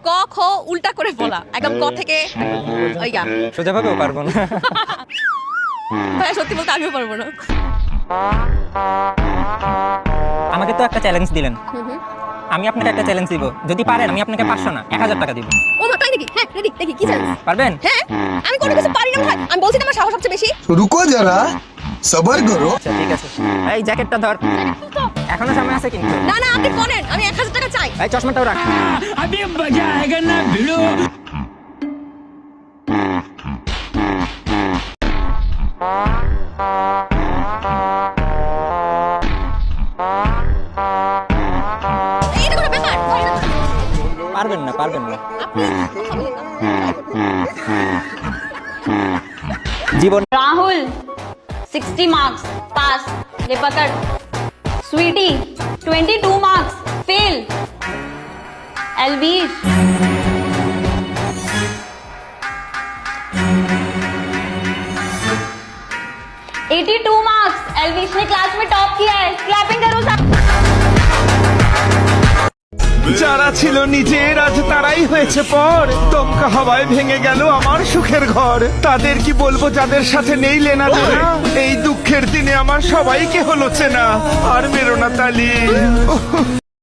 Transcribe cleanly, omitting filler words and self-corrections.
ক খ উল্টা করে বলা, একদম ক থেকে ইয়া। সোজা ভাবেও পারবো না। ভাই সত্যি বলতে আমিও পারবো না। আমাকে তো একটা চ্যালেঞ্জ দিলেন, আমি আপনাকে একটা চ্যালেঞ্জ দিব, যদি পারেন আমি আপনাকে 500 না 1000 টাকা দিব। ও মা তাই নাকি? হ্যাঁ রেডি, দেখি কি চ্যালেঞ্জ। পারবেন? হ্যাঁ আমি কোনো কিছু পারি না ভাই, আমি বলছি না আমার সাহস সবচেয়ে বেশি। रुको जरा सबर करो। আচ্ছা ঠিক আছে, এই জ্যাকেটটা ধর, এখনো সময় আছে কিন্তু। না না আপনি কোনেন, আমি 1000 টাকা চাই। এই চশমাটাও রাখ। अभी मजा आएगा ना भिड़ो। এটা কোনো ব্যাপার? পারবেন না, পারবেন না। আপনি কথা বলেন না। জীবন राहुल 60 मार्क्स पास ले पकड़ Sweety 22 marks fail Elvish 82 marks Elvish ने क्लास में टॉप किया है क्लैपिंग करो सब যারা ছিল নিজের আজ তারাই হয়েছে পর, দমকা হাওয়ায় ভেঙে গেল আমার সুখের ঘর। তাদের কি বলবো যাদের সাথে নেই লেনা দেনা, এই দুঃখের দিনে আমার সবাইকে হলো চেনা। আর মেরো না তালি।